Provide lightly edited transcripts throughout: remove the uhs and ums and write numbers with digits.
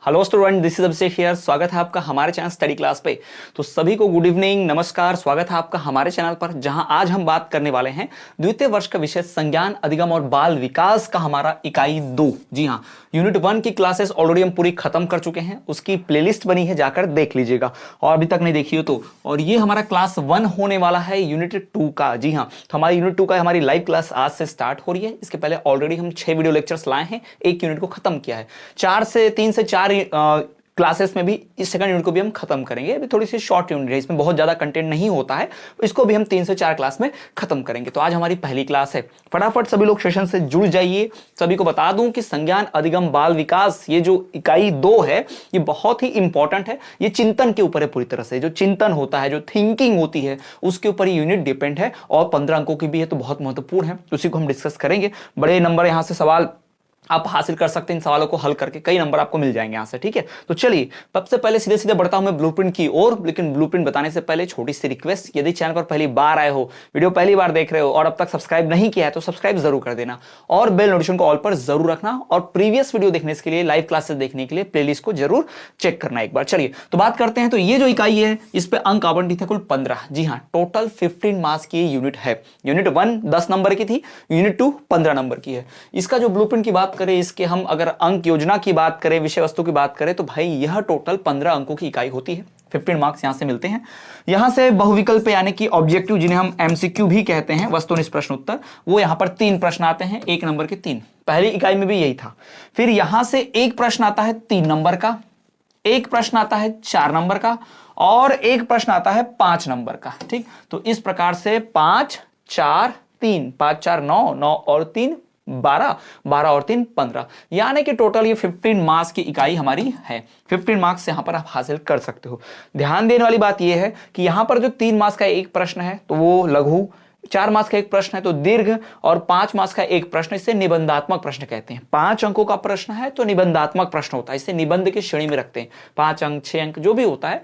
Hello student, this is Abhishek here. स्वागत है आपका हमारे चैनल स्टडी क्लास पे। तो सभी को गुड इवनिंग, नमस्कार। स्वागत है आपका हमारे चैनल पर, जहां आज हम बात करने वाले हैं द्वितीय वर्ष का विषय संज्ञान अधिगम और बाल विकास का हमारा इकाई 2। जी हाँ, यूनिट 1 की क्लासेस ऑलरेडी हम पूरी खत्म कर चुके हैं। उसकी प्लेलिस्ट बनी है, जाकर देख लीजिएगा और अभी तक नहीं देखी हो तो। और ये हमारा क्लास 1 होने वाला है यूनिट 2 का। जी हाँ, तो हमारी यूनिट 2 का हमारी लाइव क्लास आज से स्टार्ट हो रही है। इसके पहले ऑलरेडी हम 6 वीडियो लेक्चर्स लाए हैं, एक यूनिट को खत्म किया है। 3 से 4 क्लासेस में भी इस सेकंड यूनिट को भी हम खत्म करेंगे। अभी थोड़ी सी शॉर्ट यूनिट है, इसमें बहुत ज्यादा कंटेंट नहीं होता है, इसको भी हम 3 से 4 क्लास में खत्म करेंगे। तो आज हमारी पहली क्लास है। फटाफट सभी लोग सेशन से जुड़ जाइए। सभी को बता दूं कि संज्ञान अधिगम बाल विकास ये जो इकाई 2 है, ये बहुत ही इंपॉर्टेंट है। ये चिंतन के ऊपर है पूरी तरह से। जो चिंतन होता है, जो थिंकिंग होती है, उसके ऊपर ये यूनिट डिपेंड है और 15 अंकों की भी है, तो बहुत महत्वपूर्ण है। उसी को हम डिस्कस करेंगे। बड़े नंबर यहां से सवाल आप हासिल कर सकते हैं। इन सवालों को हल करके कई नंबर आपको मिल जाएंगे यहां से। ठीक है, तो चलिए सबसे पहले सीधे सीधे बढ़ता हूं मैं ब्लूप्रिंट की ओर। लेकिन ब्लूप्रिंट बताने से पहले छोटी सी रिक्वेस्ट, यदि चैनल पर पहली बार आए हो, वीडियो पहली बार देख रहे हो और अब तक सब्सक्राइब नहीं किया है तो सब्सक्राइब जरूर कर देना और बेल नोटिफिकेशन को ऑल पर जरूर रखना। और प्रीवियस वीडियो देखने के लिए, लाइव क्लासेस देखने के लिए प्लेलिस्ट को जरूर चेक करना एक बार। चलिए तो बात करते हैं। तो ये जो इकाई है, इस पे अंक आवंटित है कुल 15। जी हाँ, टोटल 15 मार्क्स की यूनिट है। यूनिट 1 10 नंबर की थी, यूनिट 2 15 नंबर की है। इसका जो ब्लूप्रिंट की बात करें, इसके हम अगर अंक योजना की बात करें, विषय वस्तु की बात करें, तो भाई यह टोटल 15 अंकों की इकाई होती है। 15 मार्क्स यहां से मिलते हैं। यहां से बहुविकल्प यानी कि ऑब्जेक्टिव, जिन्हें हम एमसीक्यू भी कहते हैं, वस्तुनिष्ठ प्रश्न उत्तर, वो यहां पर 3 प्रश्न आते हैं, 1 नंबर के 3। पहली इकाई में भी यही था। फिर यहां से एक प्रश्न आता है 3 नंबर का, एक प्रश्न आता है 4 नंबर का और एक प्रश्न आता है 5 नंबर का। ठीक, तो इस प्रकार से 5 4 3, 5 4 9, 9 और 3 12, 12 और 3 15, यानी कि टोटल ये 15 मार्क्स की इकाई हमारी है। 15 मार्क्स यहां पर आप हासिल कर सकते हो। ध्यान देने वाली बात यह है कि यहां पर जो 3 मार्क्स का एक प्रश्न है तो वो लघु, 4 मार्क्स का एक प्रश्न है तो दीर्घ, और 5 मार्क्स का एक प्रश्न, इसे निबंधात्मक प्रश्न कहते हैं। 5 अंकों का प्रश्न है तो निबंधात्मक प्रश्न होता है, इसे निबंध की श्रेणी में रखते हैं। 5 अंक, 6 अंक जो भी होता है,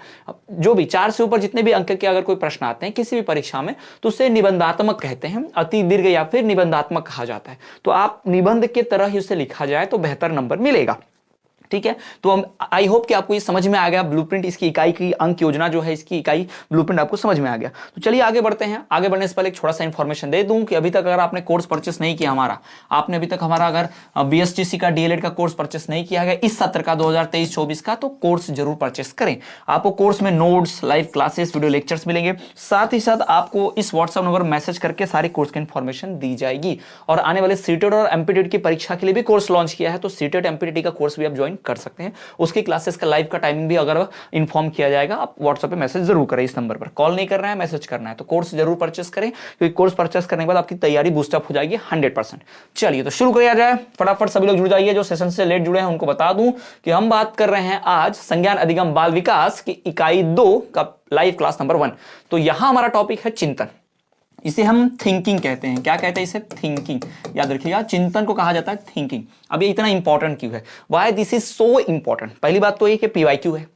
जो भी 4 से ऊपर जितने भी अंक के अगर कोई प्रश्न आते हैं किसी भी परीक्षा में, तो उसे निबंधात्मक कहते हैं। अति दीर्घ या फिर निबंधात्मक कहा जाता है। तो आप निबंध के तरह ही उसे लिखा जाए तो बेहतर नंबर मिलेगा। ठीक है, तो हम आई होप कि आपको ये समझ में आ गया ब्लूप्रिंट, इसकी इकाई की अंक योजना जो है, इसकी इकाई ब्लूप्रिंट आपको समझ में आ गया। तो चलिए आगे बढ़ते हैं। आगे बढ़ने से पहले एक छोटा सा इंफॉर्मेशन दे दूं कि अभी तक अगर आपने कोर्स परचेस नहीं किया हमारा, आपने अभी तक हमारा अगर बीएसटीसी का डीएलएड का कोर्स परचेस नहीं किया है इस सत्र का 2023-24 का, तो कोर्स जरूर परचेस करें। आपको कोर्स में notes, live classes, video lectures मिलेंगे। साथ ही साथ आपको इस व्हाट्सएप नंबर मैसेज करके सारे कोर्स की इंफॉर्मेशन दी जाएगी। और आने वाले सीटेट और एमपीटीटी की परीक्षा के लिए भी कोर्स लॉन्च किया है, तो सीटेट एमपीटीटी का कोर्स भी आप ज्वाइन कर सकते हैं। उसकी क्लासेस का लाइव का टाइमिंग भी अगर इन्फॉर्म किया जाएगा। आप व्हाट्सएप पे मैसेज जरूर करें, इस नंबर पर कॉल नहीं करना है, मैसेज करना है। तो कोर्स जरूर परचेस करें, क्योंकि कोर्स परचेस करने के बाद आपकी तैयारी बूस्टअप हो जाएगी 100%। चलिए तो शुरू किया जाए। फटाफट सभी लोग जुड़ जाइए। जो सेशन से लेट जुड़े हैं उनको बता दूं कि हम बात कर रहे हैं आज संज्ञान अधिगम बाल विकास की इकाई 2 का लाइव क्लास नंबर 1। तो यहां हमारा टॉपिक है चिंतन। इसे हम थिंकिंग कहते हैं। क्या कहते हैं इसे? थिंकिंग। याद रखिएगा, चिंतन को कहा जाता है थिंकिंग। अब ये इतना इंपॉर्टेंट क्यों है? Why this is so important? पहली बात तो ये कि पीवाईक्यू है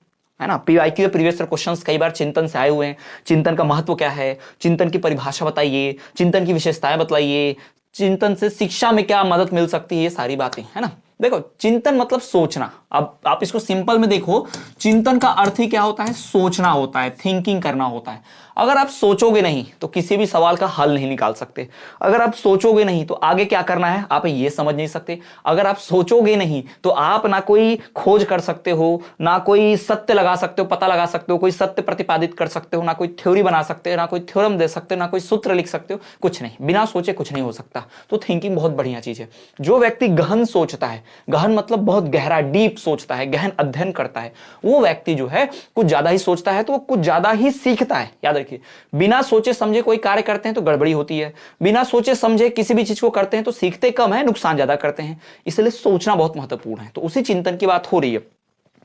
ना। पीवाईक्यू है, प्रीवियस ईयर क्वेश्चंस कई बार चिंतन से आए हुए हैं। चिंतन का महत्व क्या है, चिंतन की परिभाषा बताइए, चिंतन की विशेषताएं बताइए, चिंतन से शिक्षा में क्या मदद मिल सकती है, ये सारी बातें है ना। देखो, चिंतन मतलब सोचना। अब आप इसको सिंपल में देखो, चिंतन का अर्थ ही क्या होता है? सोचना होता है, थिंकिंग करना होता है। अगर आप सोचोगे नहीं तो किसी भी सवाल का हल नहीं निकाल सकते। अगर आप सोचोगे नहीं तो आगे क्या करना है आप ये समझ नहीं सकते। अगर आप सोचोगे नहीं तो आप ना कोई खोज कर सकते हो, ना कोई सत्य लगा सकते हो, पता लगा सकते हो, कोई सत्य प्रतिपादित कर सकते हो, ना कोई थ्योरी बना सकते हो, ना कोई थ्योरम दे सकते हो, ना कोई सूत्र लिख सकते हो, कुछ नहीं। बिना सोचे कुछ नहीं हो सकता। तो थिंकिंग बहुत बढ़िया चीज है। जो व्यक्ति गहन सोचता है, गहन मतलब बहुत गहरा, डीप सोचता है, गहन अध्ययन करता है, वो व्यक्ति जो है कुछ ज्यादा ही सोचता है तो वो कुछ ज्यादा ही सीखता है। याद रखिए, बिना सोचे समझे कोई कार्य करते हैं तो गड़बड़ी होती है। बिना सोचे समझे किसी भी चीज को करते हैं तो सीखते कम है, नुकसान ज्यादा करते हैं। इसलिए सोचना बहुत महत्वपूर्ण है। तो उसी चिंतन की बात हो रही है।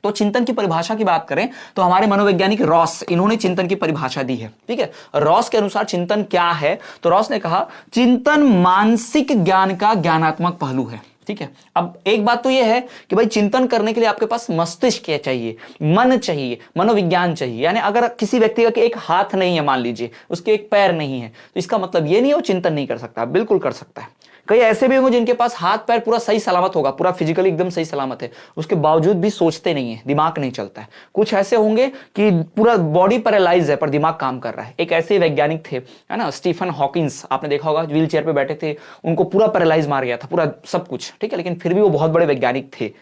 तो चिंतन की परिभाषा की बात करें तो हमारे मनोवैज्ञानिक रॉस, इन्होंने चिंतन की परिभाषा दी है। ठीक है, रॉस के अनुसार चिंतन क्या है? तो रॉस ने कहा, चिंतन मानसिक ज्ञान का ज्ञानात्मक पहलू है। ठीक है, अब एक बात तो यह है कि भाई चिंतन करने के लिए आपके पास मस्तिष्क चाहिए, मन चाहिए, मनोविज्ञान चाहिए। यानी अगर किसी व्यक्ति का एक हाथ नहीं है, मान लीजिए उसके एक पैर नहीं है, तो इसका मतलब यह नहीं है वो चिंतन नहीं कर सकता। बिल्कुल कर सकता है। कई ऐसे भी होंगे जिनके पास हाथ पैर पूरा सही सलामत होगा, पूरा फिजिकली एकदम सही सलामत है, उसके बावजूद भी सोचते नहीं है, दिमाग नहीं चलता है। कुछ ऐसे होंगे कि पूरा बॉडी पैरालाइज है पर दिमाग काम कर रहा है। एक ऐसे वैज्ञानिक थे, है ना, स्टीफन हॉकिंस, आपने देखा होगा, व्हील चेयर पे बैठे थे, उनको पूरा पैरालाइज मार गया था, पूरा सब कुछ, ठीक है, लेकिन फिर भी वो बहुत बड़े वैज्ञानिक थे।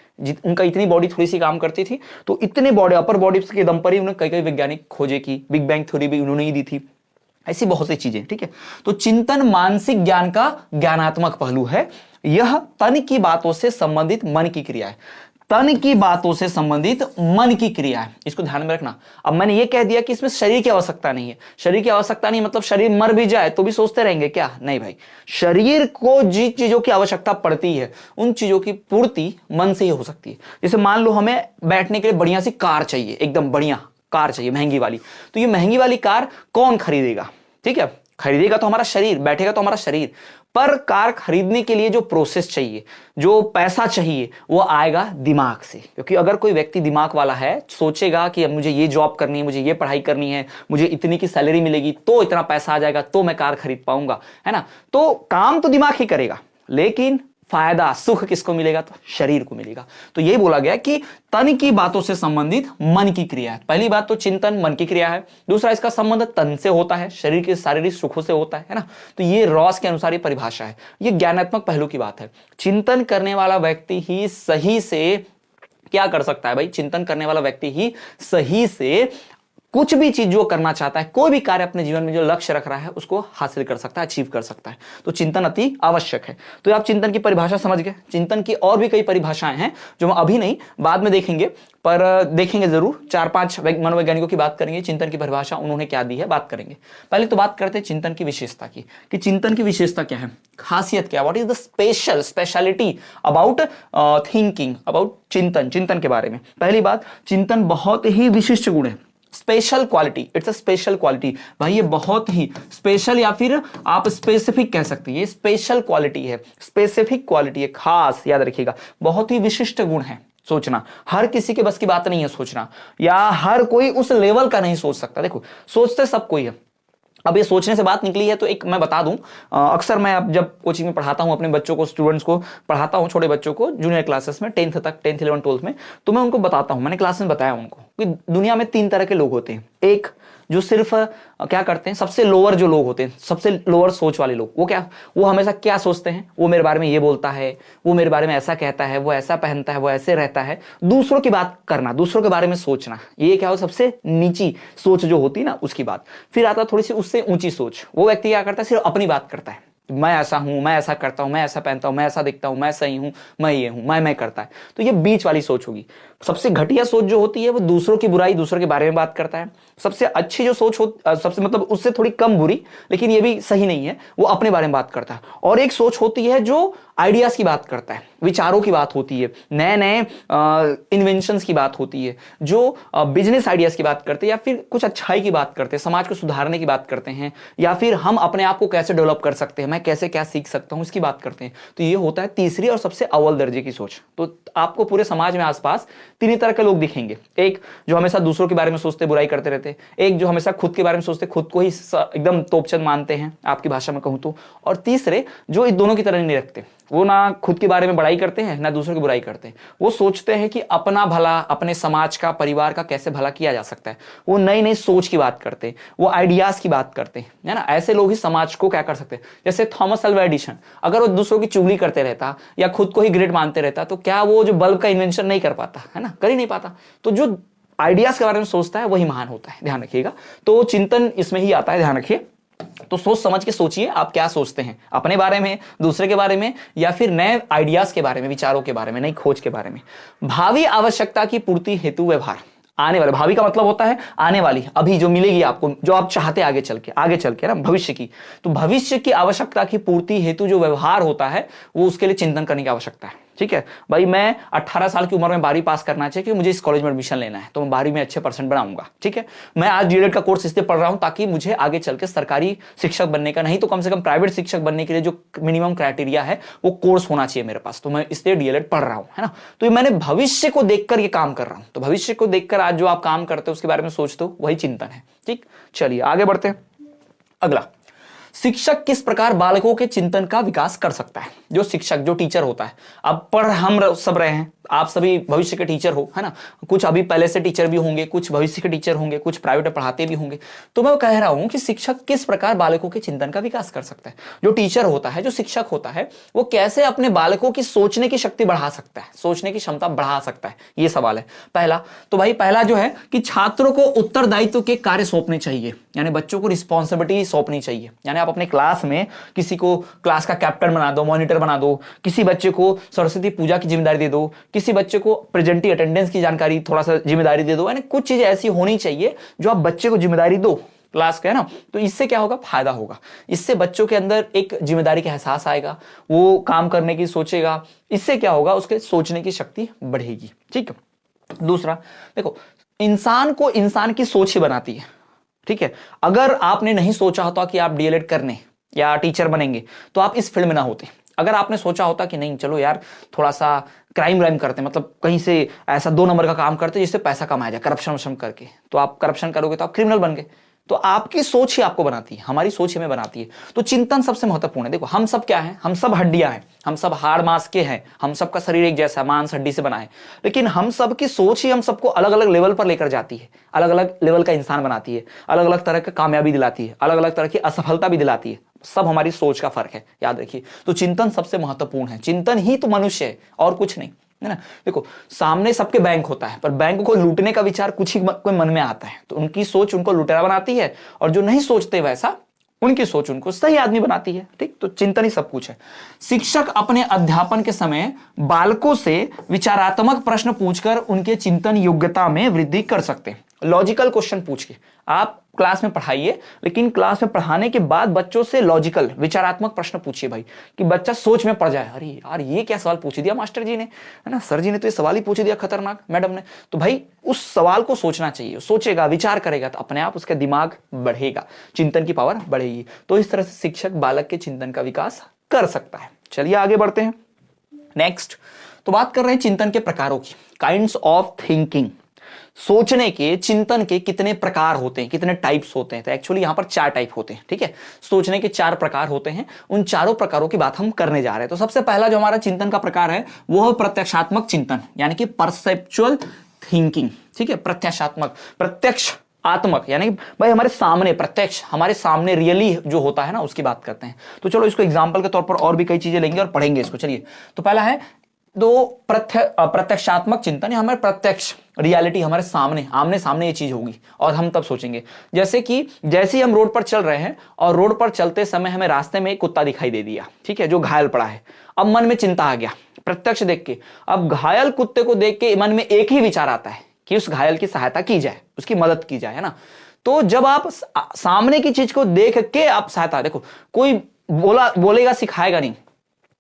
उनका इतनी बॉडी थोड़ी सी काम करती थी, तो इतने बॉडी, अपर बॉडी के दम पर ही उन्होंने कई कई वैज्ञानिक खोजे की, बिग बैंग थ्योरी भी उन्होंने ही दी थी, ऐसी बहुत सी चीजें, ठीक है। तो चिंतन मानसिक ज्ञान का ज्ञानात्मक पहलू है। यह तन की बातों से संबंधित मन की क्रिया है। तन की बातों से संबंधित मन की क्रिया है, इसको ध्यान में रखना। अब मैंने ये कह दिया कि इसमें शरीर की आवश्यकता नहीं है। शरीर की आवश्यकता नहीं मतलब शरीर मर भी जाए तो भी सोचते रहेंगे क्या? नहीं भाई, शरीर को जिन चीजों की आवश्यकता पड़ती है उन चीजों की पूर्ति मन से ही हो सकती है। जैसे मान लो हमें बैठने के लिए बढ़िया सी कार चाहिए, एकदम बढ़िया कार चाहिए, महंगी वाली, तो ये महंगी वाली कार कौन खरीदेगा? ठीक है, खरीदेगा तो हमारा शरीर, बैठेगा तो हमारा शरीर, पर कार खरीदने के लिए जो प्रोसेस चाहिए, जो पैसा चाहिए, वो आएगा दिमाग से। क्योंकि अगर कोई व्यक्ति दिमाग वाला है, सोचेगा कि अब मुझे ये जॉब करनी है, मुझे ये पढ़ाई करनी है, मुझे इतनी की सैलरी मिलेगी तो इतना पैसा आ जाएगा तो मैं कार खरीद पाऊंगा, है ना, तो काम तो दिमाग ही करेगा, लेकिन फायदा, सुख किसको मिलेगा? तो शरीर को मिलेगा। तो यही बोला गया कि तन की बातों से संबंधित मन की क्रिया है। पहली बात तो चिंतन मन की क्रिया है, दूसरा इसका संबंध तन से होता है, शरीर के शारीरिक सुखों से होता है ना। तो ये रॉस के अनुसार ये परिभाषा है, ये ज्ञानात्मक पहलू की बात है। चिंतन करने वाला व्यक्ति ही सही से क्या कर सकता है भाई? चिंतन करने वाला व्यक्ति ही सही से कुछ भी चीज जो करना चाहता है, कोई भी कार्य अपने जीवन में जो लक्ष्य रख रहा है उसको हासिल कर सकता है, अचीव कर सकता है। तो चिंतन अति आवश्यक है। तो आप चिंतन की परिभाषा समझ गए। चिंतन की और भी कई परिभाषाएं हैं जो हम अभी नहीं, बाद में देखेंगे, पर देखेंगे जरूर। 4-5 मनोवैज्ञानिकों की बात करेंगे, चिंतन की परिभाषा उन्होंने क्या दी है, बात करेंगे। पहले तो बात करते हैं चिंतन की विशेषता की, कि चिंतन की विशेषता क्या है, खासियत क्या, what is the speciality about thinking, about चिंतन, चिंतन के बारे में। पहली बात, चिंतन बहुत ही विशिष्ट गुण है, special quality, it's a special quality. भाई ये बहुत ही स्पेशल, या फिर आप स्पेसिफिक कह सकते हैं, ये स्पेशल क्वालिटी है, स्पेसिफिक क्वालिटी है, खास, याद रखिएगा, बहुत ही विशिष्ट गुण है। सोचना हर किसी के बस की बात नहीं है सोचना, या हर कोई उस लेवल का नहीं सोच सकता। देखो, सोचते सब कोई है। अब ये सोचने से बात निकली है तो एक मैं बता दूं, अक्सर मैं अब जब कोचिंग में पढ़ाता हूं अपने बच्चों को, स्टूडेंट्स को पढ़ाता हूं, छोटे बच्चों को जूनियर क्लासेस में, 10th तक, 10th 11th 12th में, तो मैं उनको बताता हूं, मैंने क्लास में बताया उनको कि दुनिया में 3 तरह के लोग होते हैं। एक जो सिर्फ क्या करते हैं, सबसे लोअर जो लोग होते हैं, सबसे लोअर सोच वाले लोग, वो क्या, वो हमेशा क्या सोचते हैं, वो मेरे बारे में ये बोलता है, वो मेरे बारे में ऐसा कहता है, वो ऐसा पहनता है, वो ऐसे रहता है, दूसरों की बात करना, दूसरों के बारे में सोचना, ये क्या हो, सबसे नीची सोच जो होती है ना, उसकी बात। फिर आता थोड़ी सी उससे ऊंची सोच, वो व्यक्ति क्या करता है, सिर्फ अपनी बात करता है, मैं ऐसा हूं, मैं ऐसा करता हूं, मैं ऐसा पहनता हूं, मैं ऐसा दिखता हूं, मैं सही हूं, मैं ये हूं, मैं करता है। तो ये बीच वाली सोच होगी। सबसे घटिया सोच जो होती है वो दूसरों की बुराई, दूसरों के बारे में बात करता है। सबसे अच्छी जो सोच हो, सबसे मतलब उससे थोड़ी कम बुरी, लेकिन ये भी सही नहीं है, वो अपने बारे में बात करता है। और एक सोच होती है जो आइडियाज की बात करता है, विचारों की बात होती है, नए नए इन्वेंशंस की बात होती है, जो बिजनेस आइडियाज की बात करते हैं, या फिर कुछ अच्छाई की बात करते हैं, समाज को सुधारने की बात करते हैं, या फिर हम अपने आप को कैसे डेवलप कर सकते हैं, मैं कैसे क्या सीख सकता हूं, इसकी बात करते हैं। तो ये होता है तीसरी और सबसे अव्वल दर्जे की सोच। तो आपको पूरे समाज में आसपास 3 तरह के लोग दिखेंगे। एक जो हमेशा दूसरों के बारे में सोचते, बुराई करते रहते, एक जो हमेशा खुद के बारे में सोचते, खुद को ही एकदम तोपचंद मानते हैं, आपकी भाषा में कहूं तो, और तीसरे जो इन दोनों की तरह नहीं रखते, वो ना खुद के बारे में बड़ाई करते हैं ना दूसरों की बुराई करते हैं। वो सोचते हैं कि अपना भला, अपने समाज का, परिवार का कैसे भला किया जा सकता है। वो नई नई सोच की बात करते हैं, वो आइडियाज की बात करते हैं, है ना। ऐसे लोग ही समाज को क्या कर सकते हैं। जैसे थॉमस अल्वा एडिसन, अगर वो दूसरों की चुगली करते रहता या खुद को ही ग्रेट मानते रहता, तो क्या वो जो बल्ब का इन्वेंशन नहीं कर पाता, है ना, कर ही नहीं पाता। तो जो आइडियाज के बारे में सोचता है वही महान होता है, ध्यान रखिएगा। तो चिंतन इसमें ही आता है, ध्यान रखिए। तो सोच समझ के सोचिए आप क्या सोचते हैं, अपने बारे में, दूसरे के बारे में, या फिर नए आइडियाज के बारे में, विचारों के बारे में, नई खोज के बारे में। भावी आवश्यकता की पूर्ति हेतु व्यवहार, आने वाले, भावी का मतलब होता है आने वाली, अभी जो मिलेगी आपको, जो आप चाहते हैं आगे चल के ना, भविष्य की। तो भविष्य की आवश्यकता की पूर्ति हेतु जो व्यवहार होता है, वो उसके लिए चिंतन करने की आवश्यकता है। ठीक है भाई, मैं 18 साल की उम्र में 12वीं पास करना चाहिए कि मुझे इस कॉलेज में एडमिशन लेना है, तो मैं 12वीं में अच्छे परसेंट बनाऊंगा। ठीक है, मैं आज डीएलएड का कोर्स इसलिए पढ़ रहा हूं ताकि मुझे आगे चल के सरकारी शिक्षक बनने का, नहीं तो कम से कम प्राइवेट शिक्षक बनने के लिए जो मिनिमम क्राइटेरिया है वो कोर्स होना चाहिए मेरे पास, तो मैं इसलिए डीएलएड पढ़ रहा हूं, है ना। तो मैंने भविष्य को देखकर ये काम कर रहा हूं। तो भविष्य को देखकर आज जो आप काम करते हो उसके बारे में सोचते हो, वही चिंतन है। ठीक, चलिए आगे बढ़ते हैं। अगला, शिक्षक किस प्रकार बालकों के चिंतन का विकास कर सकता है? जो शिक्षक, जो टीचर होता है, अब पढ़ हम सब रहे हैं, आप सभी भविष्य के टीचर हो, है ना, कुछ अभी पहले से टीचर भी होंगे, कुछ भविष्य के टीचर होंगे, कुछ प्राइवेट में पढ़ाते भी होंगे। तो मैं कह रहा हूं कि शिक्षक किस प्रकार बालकों के चिंतन का विकास कर सकता है। जो टीचर होता है, जो शिक्षक होता है, वो कैसे अपने बालकों की सोचने की शक्ति बढ़ा सकता है, सोचने की क्षमता बढ़ा सकता है, ये सवाल है पहला। तो भाई पहला जो है कि छात्रों को उत्तरदायित्व के कार्य सौंपने चाहिए, यानी बच्चों को रिस्पॉन्सिबिलिटी सौंपनी चाहिए। यानी आप अपने क्लास में किसी को क्लास का कैप्टन बना दो, मॉनिटर बना दो, किसी बच्चे को सरस्वती पूजा की जिम्मेदारी दे दो, किसी बच्चे को प्रेजेंटी अटेंडेंस की जानकारी थोड़ा सा जिम्मेदारी दे दो। यानी कुछ चीजें ऐसी होनी चाहिए जो आप बच्चे को जिम्मेदारी दो क्लास का, है ना। तो इससे क्या होगा, फायदा होगा, इससे बच्चों के अंदर एक जिम्मेदारी का एहसास आएगा, वो काम करने की सोचेगा, इससे क्या होगा, उसके सोचने की शक्ति बढ़ेगी। ठीक है। दूसरा देखो, इंसान को इंसान की सोच ही बनाती है। ठीक है, अगर आपने नहीं सोचा होता कि आप डीएलएड करने या टीचर बनेंगे तो आप इस फील्ड में ना होते। अगर आपने सोचा होता कि नहीं चलो यार थोड़ा सा क्राइम करते, मतलब कहीं से ऐसा 2 नंबर का काम करते जिससे पैसा कमाया जाए, करप्शन करके, तो आप करप्शन करोगे तो आप क्रिमिनल बन गए। तो आपकी सोच ही आपको बनाती है, हमारी सोच हमें बनाती है। तो चिंतन सबसे महत्वपूर्ण है। देखो हम सब क्या है, हम सब हड्डियां हैं, हम सब हाड़ मांस के हैं, हम सबका शरीर एक जैसा मांस हड्डी से बना है, लेकिन हम सब की सोच ही हम सबको अलग अलग लेवल पर लेकर जाती है, अलग अलग लेवल का इंसान बनाती है, अलग अलग तरह की कामयाबी दिलाती है, अलग अलग तरह की असफलता भी दिलाती है। सब हमारी सोच का फर्क है, याद रखिए। तो चिंतन सबसे महत्वपूर्ण है, चिंतन ही तो मनुष्य है और कुछ नहीं, है ना। देखो सामने सबके बैंक होता है, पर बैंक को लूटने का विचार कुछ ही कोई मन में आता है, तो उनकी सोच उनको लुटेरा बनाती है, और जो नहीं सोचते वैसा उनकी सोच उनको सही आदमी बनाती है। ठीक, तो चिंतन ही सब कुछ है। शिक्षक अपने अध्यापन के समय बालकों से विचारात्मक प्रश्न पूछकर उनके चिंतन योग्यता में वृद्धि कर सकते हैं। लॉजिकल क्वेश्चन पूछ के आप क्लास में पढ़ाइए, लेकिन क्लास में पढ़ाने के बाद बच्चों से लॉजिकल विचारात्मक प्रश्न पूछिए भाई, कि बच्चा सोच में पड़ जाए, अरे यार ये क्या सवाल पूछ दिया मास्टर जी ने, है ना, सर जी ने तो ये सवाल ही पूछ दिया खतरनाक, मैडम ने। तो भाई उस सवाल को सोचना चाहिए, सोचेगा, विचार करेगा, तो अपने आप उसका दिमाग बढ़ेगा, चिंतन की पावर बढ़ेगी। तो इस तरह से शिक्षक बालक के चिंतन का विकास कर सकता है। चलिए आगे बढ़ते हैं। नेक्स्ट तो बात कर रहे हैं चिंतन के प्रकारों की, काइंड्स ऑफ थिंकिंग। सोचने के, चिंतन के कितने प्रकार होते हैं, कितने टाइप्स होते हैं। तो एक्चुअली यहां पर 4 टाइप होते हैं। ठीक है, सोचने के 4 प्रकार होते हैं, उन चारों प्रकारों की बात हम करने जा रहे हैं। तो सबसे पहला जो हमारा चिंतन का प्रकार है वो है प्रत्यक्षात्मक चिंतन, यानी कि परसेप्चुअल थिंकिंग। ठीक है, प्रत्यक्षात्मक, प्रत्यक्ष आत्मक, यानी भाई हमारे सामने, प्रत्यक्ष हमारे सामने रियली जो होता है ना, उसकी बात करते हैं। तो चलो इसको एग्जांपल के तौर पर और भी कई चीजें लेंगे और पढ़ेंगे इसको। चलिए, तो पहला है दो प्रत्यक्षात्मक चिंतन, हमारे प्रत्यक्ष रियलिटी, हमारे सामने, आमने सामने ये चीज होगी और हम तब सोचेंगे। जैसे कि जैसे ही हम रोड पर चल रहे हैं और रोड पर चलते समय हमें रास्ते में एक कुत्ता दिखाई दे दिया, ठीक है, जो घायल पड़ा है। अब मन में चिंता आ गया प्रत्यक्ष देख के। अब घायल कुत्ते को देख के मन में एक ही विचार आता है कि उस घायल की सहायता की जाए, उसकी मदद की जाए, है ना। तो जब आप सामने की चीज को देख के आप सहायता, देखो कोई बोलेगा सिखाएगा नहीं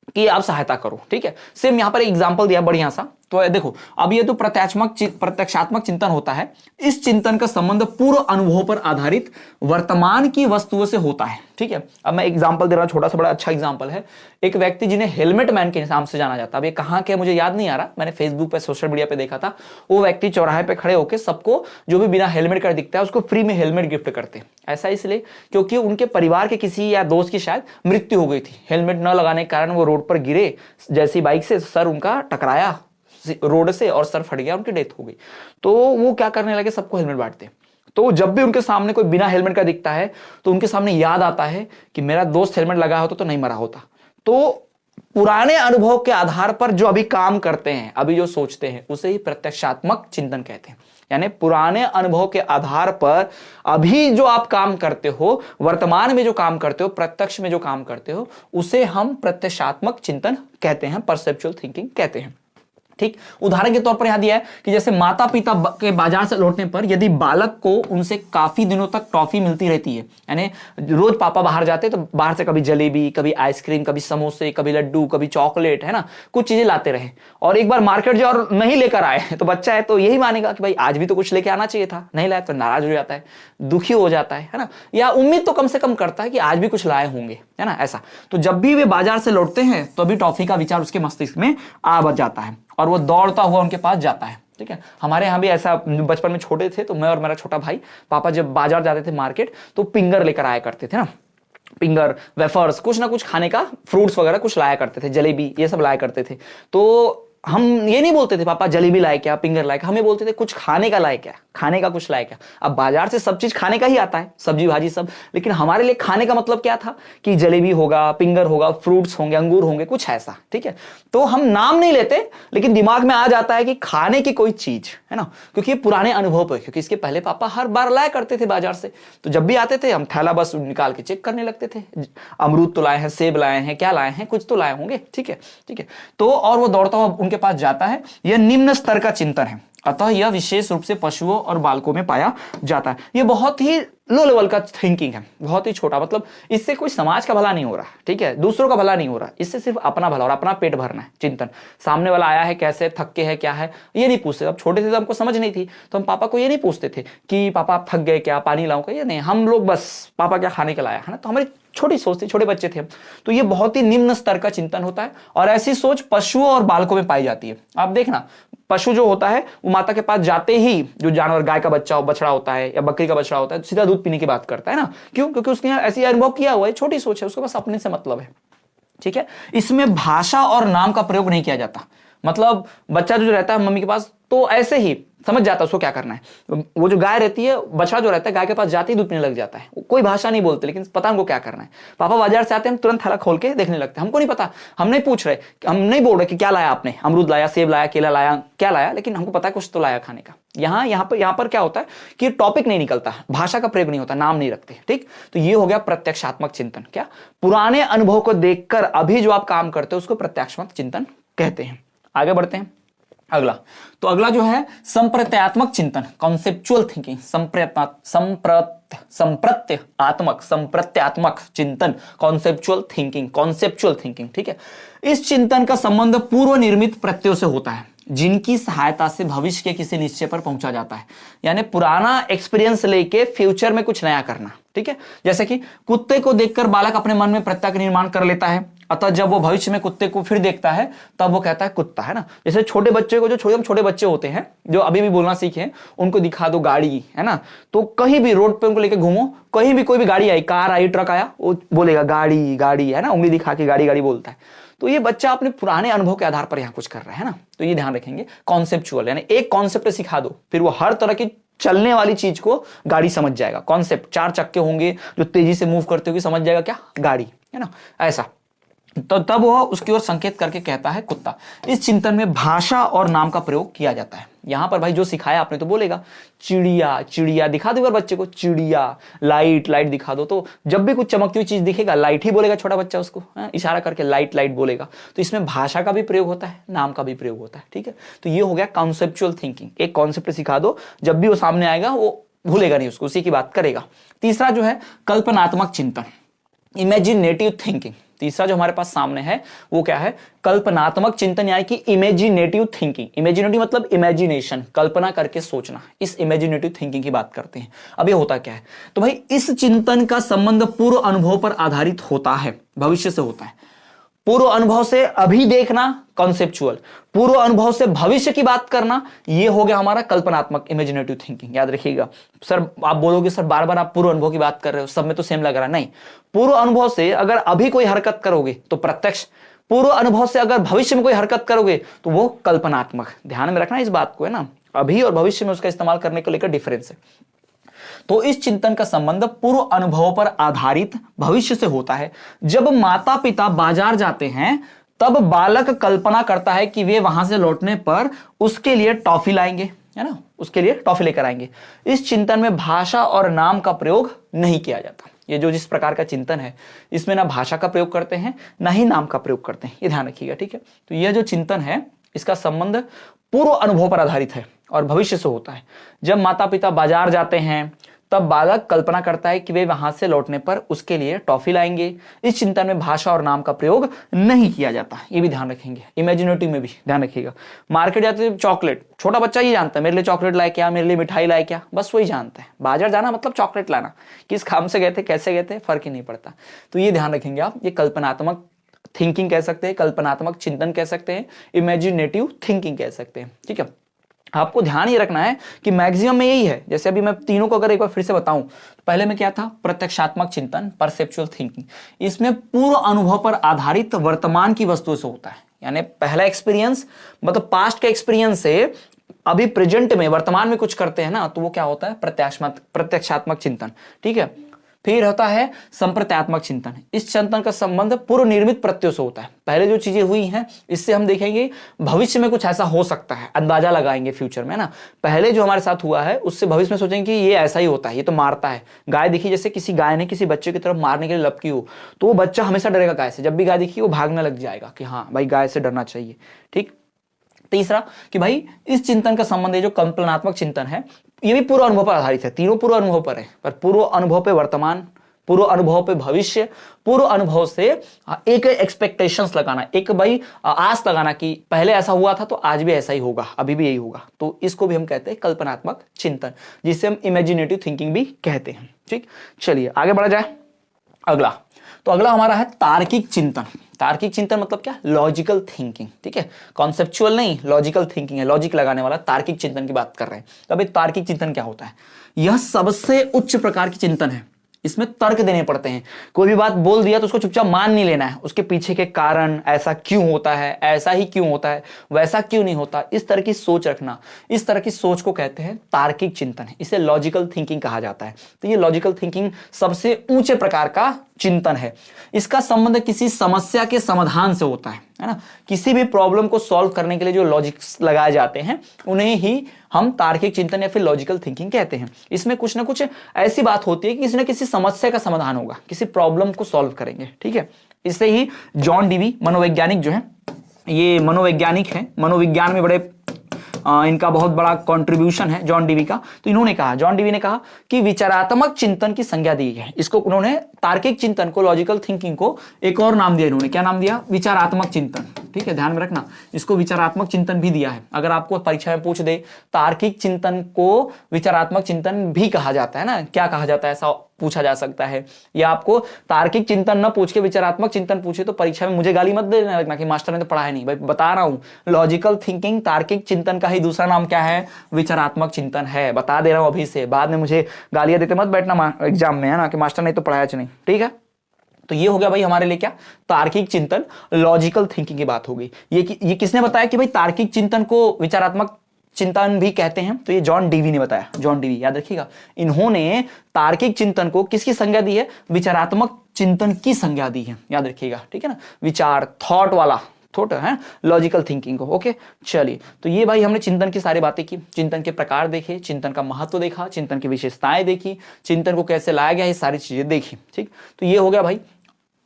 कि आप सहायता करो। ठीक है, सेम यहां पर एग्जांपल दिया बढ़िया सा। तो देखो अब ये तो प्रत्यक्षात्मक चिंतन होता है। इस चिंतन का संबंध पूर्व अनुभव पर आधारित वर्तमान की वस्तुओं से होता है। ठीक है, अब मैं एग्जांपल दे रहा हूं, छोटा सा बड़ा अच्छा एग्जांपल है। एक व्यक्ति जिन्हें हेलमेट मैन के नाम से जाना जाता है, अब ये कहां के मुझे याद नहीं आ रहा, मैंने फेसबुक पे, सोशल मीडिया पे देखा था। वो व्यक्ति चौराहे पे खड़े होकर सबको जो भी बिना हेलमेट का दिखता है उसको फ्री में हेलमेट गिफ्ट करते हैं। ऐसा इसलिए क्योंकि उनके परिवार के किसी या दोस्त की शायद मृत्यु हो गई थी, हेलमेट न लगाने के कारण वो रोड पर गिरे, जैसी बाइक से सर उनका टकराया रोड से और सर फट गया, उनकी डेथ हो गई। तो वो क्या करने लगे, सबको हेलमेट बांटते। तो जब भी उनके सामने कोई बिना हेलमेट का दिखता है तो उनके सामने याद आता है कि मेरा दोस्त हेलमेट लगाया होता तो नहीं मरा होता। तो पुराने अनुभव के आधार पर जो अभी काम करते हैं, अभी जो सोचते हैं, उसे ही प्रत्यक्षात्मक चिंतन कहते हैं। यानी पुराने अनुभव के आधार पर अभी जो आप काम करते हो, वर्तमान में जो काम करते हो, प्रत्यक्ष में जो काम करते हो, उसे हम प्रत्यक्षात्मक चिंतन कहते हैं, परसेप्चुअल थिंकिंग कहते हैं। ठीक, उदाहरण के तौर पर यहां दिया है कि जैसे माता पिता के बाजार से लौटने पर यदि बालक को उनसे काफी दिनों तक टॉफी मिलती रहती है, यानी रोज पापा बाहर जाते तो बाहर से कभी जलेबी, कभी आइसक्रीम, कभी समोसे, कभी लड्डू, कभी चॉकलेट, है ना, कुछ चीजें लाते रहे, और एक बार मार्केट जो और नहीं लेकर आए तो बच्चा है तो यही मानेगा कि भाई आज भी तो कुछ लेके आना चाहिए था, नहीं लाया तो नाराज हो जाता है, दुखी हो जाता है ना, या उम्मीद तो कम से कम करता है कि आज भी कुछ लाए होंगे, है ना, ऐसा। तो जब भी वे बाजार से लौटते हैं तो अभी टॉफी का विचार उसके मस्तिष्क में आ जाता है और वो दौड़ता हुआ उनके पास जाता है। ठीक है, हमारे यहाँ भी ऐसा, बचपन में छोटे थे तो मैं और मेरा छोटा भाई, पापा जब बाजार जाते थे मार्केट तो पिंगर लेकर आया करते थे ना, फिंगर, वेफर्स, कुछ ना कुछ खाने का, फ्रूट्स वगैरह कुछ लाया करते थे, जलेबी ये सब लाया करते थे। तो हम ये नहीं बोलते थे पापा जलेबी लाए क्या, फिंगर लाए क्या, हमें बोलते थे कुछ खाने का लाए क्या, खाने का कुछ लाए क्या। अब बाजार से सब चीज खाने का ही आता है, सब्जी भाजी सब, लेकिन हमारे लिए खाने का मतलब क्या था कि जलेबी होगा, फिंगर होगा, फ्रूट्स होंगे, अंगूर होंगे, कुछ ऐसा, ठीक है। तो हम नाम नहीं लेते, लेकिन दिमाग में आ जाता है कि खाने की कोई चीज है ना, क्योंकि ये पुराने अनुभव पे, क्योंकि इसके पहले पापा हर बार लाया करते थे बाजार से। तो जब भी आते थे हम थैला बस निकाल के चेक करने लगते थे, अमरूद तो लाए हैं, सेब लाए हैं, क्या लाए हैं, कुछ तो लाए होंगे, ठीक है, ठीक है। तो और वो दौड़ता हुआ उनके पास जाता है। यह निम्न स्तर का चिंतन है, अतः यह विशेष रूप से पशुओं और बालकों में पाया जाता है। यह बहुत ही लो लेवल का थिंकिंग है, बहुत ही छोटा, मतलब इससे कोई समाज का भला नहीं हो रहा, ठीक है, दूसरों का भला नहीं हो रहा, इससे सिर्फ अपना भला और अपना पेट भरना है। चिंतन, सामने वाला आया है कैसे, थक के है, क्या है, ये नहीं पूछते। अब छोटे थे तो हमको समझ नहीं थी, तो हम पापा को ये नहीं पूछते थे कि पापा आप थक गए क्या, पानी लाऊं क्या, ये नहीं, हम लोग बस पापा क्या खाने का लाया है ना। तो हमारी छोटी सोच थी, छोटे बच्चे थे हम। तो ये बहुत ही निम्न स्तर का चिंतन होता है, और ऐसी सोच पशुओं और बालकों में पाई जाती है। आप देखना, पशु जो होता है वो माता के पास जाते ही, जो जानवर, गाय का बच्चा हो, बछड़ा होता है या बकरी का बछड़ा होता है, सीधा दूध पीने की बात करता है ना। क्यों? क्योंकि उसने ऐसी अनुभव किया हुआ है, छोटी सोच है, उसको बस अपने से मतलब है, ठीक है। इसमें भाषा और नाम का प्रयोग नहीं किया जाता। मतलब बच्चा जो रहता है मम्मी के पास, तो ऐसे ही समझ जाता है उसको क्या करना है। वो जो गाय रहती है, बछड़ा जो रहता है, गाय के पास जाते ही दूध पीने लग जाता है, कोई भाषा नहीं बोलते, लेकिन पता हमको क्या करना है। पापा बाजार से आते हैं, हम तुरंत थैला खोल के देखने लगते हैं, हमको नहीं पता, हम नहीं पूछ रहे, हम नहीं बोल रहे कि क्या लाया आपने, अमरूद लाया, सेब लाया, केला लाया, क्या लाया, लेकिन हमको पता है कुछ तो लाया खाने का। यहाँ पर क्या होता है कि टॉपिक नहीं निकलता, भाषा का प्रयोग नहीं होता, नाम नहीं रखते, ठीक। तो ये हो गया प्रत्यक्षात्मक चिंतन। क्या? पुराने अनुभव को देखकर अभी जो आप काम करते हो उसको प्रत्यक्षात्मक चिंतन कहते हैं। आगे बढ़ते हैं अगला। तो अगला जो है संप्रत्यात्मक चिंतन, कॉन्सेप्चुअल थिंकिंग, संप्रत्यात्मक चिंतन, कॉन्सेप्चुअल थिंकिंग, ठीक है। इस चिंतन का संबंध पूर्व निर्मित प्रत्ययों से होता है, जिनकी सहायता से भविष्य के किसी निश्चय पर पहुंचा जाता है। यानी पुराना एक्सपीरियंस लेके फ्यूचर में कुछ नया करना, ठीक है। जैसे कि कुत्ते को देखकर बालक अपने मन में प्रत्यय का निर्माण कर लेता है, अतः जब वो भविष्य में कुत्ते को फिर देखता है तब वो कहता है कुत्ता, है ना। जैसे छोटे बच्चे को, जो छोटे बच्चे होते हैं जो अभी भी बोलना सीखे हैं, उनको दिखा दो गाड़ी, है ना, तो कहीं भी रोड पे उनको लेके घूमो, कहीं भी कोई भी गाड़ी आई, कार आई, ट्रक आया, वो बोलेगा गाड़ी गाड़ी, है ना, उंगली दिखा के गाड़ी गाड़ी बोलता है। तो ये बच्चा अपने पुराने अनुभव के आधार पर यहाँ कुछ कर रहा है ना। तो ये ध्यान रखेंगे, कॉन्सेप्चुअल, यानी एक कॉन्सेप्ट सिखा दो, फिर वो हर तरह की चलने वाली चीज को गाड़ी समझ जाएगा। कॉन्सेप्ट, 4 चक्के होंगे जो तेजी से मूव करते हुए, समझ जाएगा क्या, गाड़ी, है ना, ऐसा। तो तब वह उसकी ओर संकेत करके कहता है कुत्ता। इस चिंतन में भाषा और नाम का प्रयोग किया जाता है। यहां पर भाई जो सिखाया आपने तो बोलेगा चिड़िया, चिड़िया दिखा दो बच्चे को, चिड़िया, लाइट, लाइट दिखा दो, तो जब भी कुछ चमकती हुई चीज दिखेगा लाइट ही बोलेगा छोटा बच्चा, उसको इशारा करके लाइट लाइट बोलेगा। तो इसमें भाषा का भी प्रयोग होता है, नाम का भी प्रयोग होता है, ठीक है। तो ये हो गया कॉन्सेप्चुअल थिंकिंग। एक कॉन्सेप्ट सिखा दो, जब भी वो सामने आएगा वो भूलेगा नहीं उसको, उसी की बात करेगा। तीसरा जो है कल्पनात्मक चिंतन, इमेजिनेटिव थिंकिंग। तीसरा जो हमारे पास सामने है वो क्या है, कल्पनात्मक चिंतन, यानी कि इमेजिनेटिव थिंकिंग। इमेजिनेटिव मतलब इमेजिनेशन, कल्पना करके सोचना। इस इमेजिनेटिव थिंकिंग की बात करते हैं। अब ये होता क्या है, तो भाई इस चिंतन का संबंध पूर्व अनुभव पर आधारित होता है, भविष्य से होता है। पूर्व अनुभव से अभी देखना कॉन्सेप्चुअल, पूर्व अनुभव से भविष्य की बात करना, ये हो गया हमारा कल्पनात्मक, इमेजिनेटिव थिंकिंग। याद रखिएगा सर, आप बोलोगे सर बार बार आप पूर्व अनुभव की बात कर रहे हो, सब में तो सेम लग रहा है। नहीं, पूर्व अनुभव से अगर अभी कोई हरकत करोगे तो प्रत्यक्ष, पूर्व अनुभव से अगर भविष्य में कोई हरकत करोगे तो वो कल्पनात्मक। ध्यान में रखना इस बात को, है ना, अभी और भविष्य में उसका इस्तेमाल करने को लेकर डिफरेंस है। तो इस चिंतन का संबंध पूर्व अनुभव पर आधारित भविष्य से होता है। जब माता पिता बाजार जाते हैं तब बालक कल्पना करता है कि वे वहां से लौटने पर उसके लिए टॉफी लाएंगे, है ना, उसके लिए टॉफी लेकर आएंगे। इस चिंतन में भाषा और नाम का प्रयोग नहीं किया जाता। ये जो जिस प्रकार का चिंतन है इसमें ना भाषा का प्रयोग करते हैं ना ही नाम का प्रयोग करते हैं, ये ध्यान रखिएगा, ठीक है। तो यह जो चिंतन है इसका संबंध पूर्व अनुभव पर आधारित है और भविष्य से होता है। जब माता पिता बाजार जाते हैं तब बालक कल्पना करता है कि वे वहां से लौटने पर उसके लिए टॉफी लाएंगे। इस चिंतन में भाषा और नाम का प्रयोग नहीं किया जाता, ये भी ध्यान रखेंगे। इमेजिनेटिव में भी ध्यान रखिएगा। मार्केट जाते हैं, चॉकलेट, छोटा बच्चा ये जानता है मेरे लिए चॉकलेट लाए क्या, मेरे लिए मिठाई लाए क्या, बस वही जानता है। बाजार जाना मतलब चॉकलेट लाना, किस काम से गए थे, कैसे गए थे, फर्क ही नहीं पड़ता। तो ये ध्यान रखेंगे आप, ये कल्पनात्मक थिंकिंग कह सकते हैं, कल्पनात्मक चिंतन कह सकते हैं, इमेजिनेटिव थिंकिंग कह सकते हैं, ठीक है। आपको ध्यान ये रखना है कि मैक्सिमम में यही है। जैसे अभी मैं तीनों को अगर एक बार फिर से बताऊं, तो पहले में क्या था, प्रत्यक्षात्मक चिंतन, परसेप्चुअल थिंकिंग। इसमें पूर्व अनुभव पर आधारित वर्तमान की वस्तु से होता है, यानी पहला एक्सपीरियंस मतलब पास्ट के एक्सपीरियंस से अभी प्रेजेंट में वर्तमान में कुछ करते हैं ना, तो वो क्या होता है, प्रत्यक्षात्मक चिंतन। ठीक है। फिर होता है संप्रत्यात्मक चिंतन। इस चिंतन का संबंध पूर्व निर्मित प्रत्ययों से होता है। पहले जो चीजें हुई हैं इससे हम देखेंगे भविष्य में कुछ ऐसा हो सकता है, अंदाजा लगाएंगे फ्यूचर में ना। पहले जो हमारे साथ हुआ है उससे भविष्य में सोचेंगे कि ये ऐसा ही होता है, ये तो मारता है। गाय दिखी, जैसे किसी गाय ने किसी बच्चे की तरफ मारने के लिए लपकी हो, तो वो बच्चा हमेशा डरेगा गाय से। जब भी गाय दिखी वो भागने लग जाएगा कि हाँ भाई गाय से डरना चाहिए। ठीक। तीसरा कि भाई इस चिंतन का संबंध है जो कल्पनात्मक चिंतन है, ये भी पूर्व अनुभव पर आधारित है। तीनों पूर्व अनुभव पर है, पर पूर्व अनुभव पे वर्तमान, पूर्व अनुभव पे भविष्य, पूर्व अनुभव से एक एक्सपेक्टेशंस लगाना, एक भाई आस लगाना कि पहले ऐसा हुआ था तो आज भी ऐसा ही होगा, अभी भी यही होगा। तो इसको भी हम कहते हैं कल्पनात्मक चिंतन, जिसे हम इमेजिनेटिव थिंकिंग भी कहते हैं। ठीक, चलिए आगे बढ़ा जाए। अगला तो अगला हमारा है तार्किक चिंतन। तार्किक चिंतन मतलब क्या, लॉजिकल थिंकिंग। ठीक है, कॉन्सेप्चुअल नहीं, लॉजिकल थिंकिंग है, लॉजिक लगाने वाला तार्किक चिंतन की बात कर रहे हैं। तो अभी तार्किक चिंतन क्या होता है, यह सबसे उच्च प्रकार की चिंतन है। इसमें तर्क देने पड़ते हैं। कोई भी बात बोल दिया तो उसको चुपचाप मान नहीं लेना है, उसके पीछे के कारण, ऐसा क्यों होता है, ऐसा ही क्यों होता है, वैसा क्यों नहीं होता, इस तरह की सोच रखना, इस तरह की सोच को कहते हैं तार्किक चिंतन है। इसे लॉजिकल थिंकिंग कहा जाता है। तो ये लॉजिकल थिंकिंग सबसे ऊंचे प्रकार का चिंतन है। इसका संबंध किसी समस्या के समाधान से होता है ना। किसी भी प्रॉब्लम को सॉल्व करने के लिए जो लॉजिक्स लगाए जाते हैं उन्हें ही हम तार्किक चिंतन या फिर लॉजिकल थिंकिंग कहते हैं। इसमें कुछ ना कुछ ऐसी बात होती है कि किसी न किसी समस्या का समाधान होगा, किसी प्रॉब्लम को सॉल्व करेंगे। ठीक है, इससे ही जॉन डीवी मनोवैज्ञानिक जो है, ये मनोवैज्ञानिक है, मनोविज्ञान में बड़े इनका बहुत बड़ा कंट्रीब्यूशन है जॉन डीवी का। तो इन्होंने कहा, जॉन डीवी ने कहा कि विचारात्मक चिंतन की संज्ञा दी है। इसको उन्होंने तार्किक चिंतन को, लॉजिकल थिंकिंग को एक और नाम दिया इन्होंने। क्या नाम दिया, विचारात्मक चिंतन। ठीक है, ध्यान में रखना, इसको विचारात्मक चिंतन भी दिया है। अगर आपको परीक्षा में पूछ दे तार्किक चिंतन को विचारात्मक चिंतन भी कहा जाता है ना, क्या कहा जाता है, ऐसा पूछा जा सकता है। या आपको तार्किक चिंतन न पूछ के विचारात्मक चिंतन पूछे तो परीक्षा में मुझे गाली मत देने लगना कि मास्टर ने तो पढ़ा है नहीं। भाई बता रहा हूं, लॉजिकल थिंकिंग तार्किक चिंतन का ही दूसरा नाम क्या है, विचारात्मक चिंतन है। बता दे रहा हूं अभी से, बाद में मुझे गालियां देते मत बैठना एग्जाम में, है ना, कि मास्टर ने तो पढ़ाया नहीं। ठीक है, तो ये हो गया भाई हमारे लिए क्या, तार्किक चिंतन, लॉजिकल थिंकिंग की बात होगी। ये किसने बताया कि भाई तार्किक चिंतन को विचारात्मक चिंतन भी कहते हैं, तो ये जॉन डीवी ने बताया। जॉन डीवी, याद रखिएगा, इन्होंने तार्किक चिंतन को किसकी संज्ञा दी है, विचारात्मक चिंतन की संज्ञा दी है, याद रखिएगा। ठीक है ना, विचार, थॉट वाला, थॉट है, लॉजिकल थिंकिंग को। ओके, चलिए, तो ये भाई हमने चिंतन की सारी बातें की, चिंतन के प्रकार देखे, चिंतन का महत्व देखा, चिंतन की विशेषताएं देखी, चिंतन को कैसे लाया गया, ये सारी चीजें देखी। ठीक, तो ये हो गया भाई।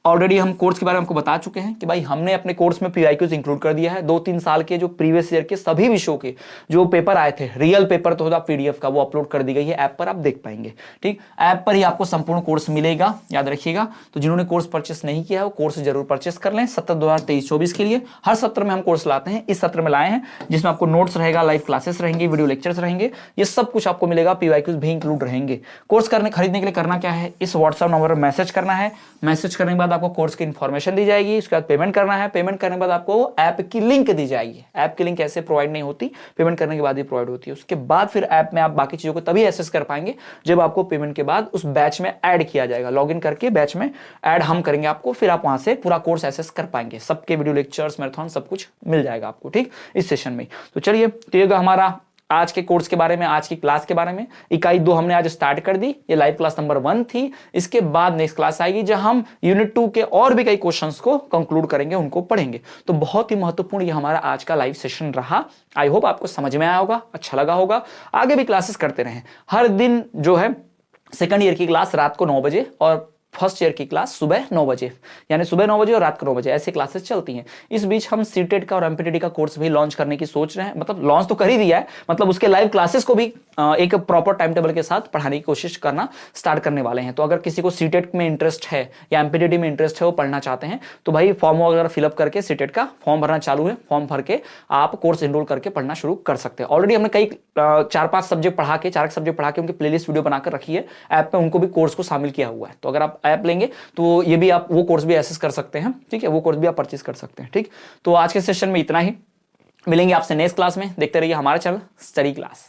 ऑलरेडी हम कोर्स के बारे में आपको बता चुके हैं कि भाई हमने अपने कोर्स में पीवाईक्यूज इंक्लूड कर दिया है। 2-3 साल के जो प्रीवियस ईयर के सभी विषयों के जो पेपर आए थे, रियल पेपर तो होता पीडीएफ का, वो अपलोड कर दी गई है ऐप पर, आप देख पाएंगे। ठीक, ऐप पर ही आपको संपूर्ण कोर्स मिलेगा, याद रखिएगा। तो जिन्होंने कोर्स परचेस नहीं किया है वो कोर्स जरूर परचेस कर लें सत्र 2023-24 के लिए। हर सत्र में हम कोर्स लाते हैं, इस सत्र में लाए हैं, जिसमें आपको नोट्स रहेगा, लाइव क्लासेस रहेंगे, वीडियो लेक्चर्स रहेंगे, ये सब कुछ आपको मिलेगा, पीवाईक्यूज भी इंक्लूड रहेंगे। कोर्स खरीदने के लिए करना क्या है, इस व्हाट्सएप नंबर पर मैसेज करना है। मैसेज करने के बाद आपको कोर्स की इन्फॉर्मेशन दी जाएगी, उसके बाद पेमेंट करना है। पेमेंट करने के बाद आपको ऐप की लिंक दी जाएगी। ऐप की लिंक ऐसे प्रोवाइड नहीं होती, पेमेंट करने के बाद ही प्रोवाइड होती है। उसके बाद फिर ऐप में आप बाकी चीजों को तभी एक्सेस कर पाएंगे जब आपको पेमेंट के बाद उस बैच में ऐड किया जाएगा। लॉगिन करके बैच में ऐड हम करेंगे आपको, फिर आप वहां से पूरा कोर्स एक्सेस कर पाएंगे। सबके वीडियो लेक्चर्स, मैराथन सब कुछ मिल जाएगा आपको, ठीक, इस सेशन में। तो चलिए, तो ये हमारा आज के कोर्स के बारे में, आज की क्लास के बारे में। इकाई 2 हमने आज स्टार्ट कर दी, ये लाइव क्लास नंबर 1 थी। इसके बाद नेक्स्ट क्लास आएगी जहां हम यूनिट 2 के और भी कई क्वेश्चंस को कंक्लूड करेंगे, उनको पढ़ेंगे। तो बहुत ही महत्वपूर्ण ये हमारा आज का लाइव सेशन रहा। आई होप आपको समझ में आया होगा, अच्छा लगा होगा। आगे भी क्लासेस करते रहें। हर दिन जो है सेकंड ईयर की क्लास रात को 9 बजे और फर्स्ट ईयर की क्लास सुबह 9 बजे, यानी सुबह 9 बजे और रात को 9 बजे ऐसे क्लासेस चलती हैं। इस बीच हम सीटेट का और एमपीटीटी का कोर्स भी लॉन्च करने की सोच रहे हैं, मतलब लॉन्च तो कर ही दिया है, मतलब उसके लाइव क्लासेस को भी एक प्रॉपर टाइम टेबल के साथ पढ़ाने की कोशिश करना स्टार्ट करने वाले हैं। तो अगर किसी को सीटेट में इंटरेस्ट है या एमपीटीटी में इंटरेस्ट है, वो पढ़ना चाहते हैं, तो भाई फॉर्म वगैरह फिलअप करके सीटेट का फॉर्म भरना चालू है। फॉर्म भर के आप कोर्स एनरोल करके पढ़ना शुरू कर सकते हैं। ऑलरेडी हमने कई 4-5 सब्जेक्ट पढ़ा के, 4 सब्जेक्ट पढ़ा के उनकी प्लेलिस्ट वीडियो बनाकर रखी है ऐप में, उनको भी कोर्स को शामिल किया हुआ है। तो अगर आप ऐप लेंगे तो ये भी आप वो कोर्स भी एक्सेस कर सकते हैं, ठीक है, वो कोर्स भी आप परचेज कर सकते हैं। ठीक, तो आज के सेशन में इतना ही। मिलेंगे आपसे नेक्स्ट क्लास में। देखते रहिए हमारा चैनल स्टडी क्लास।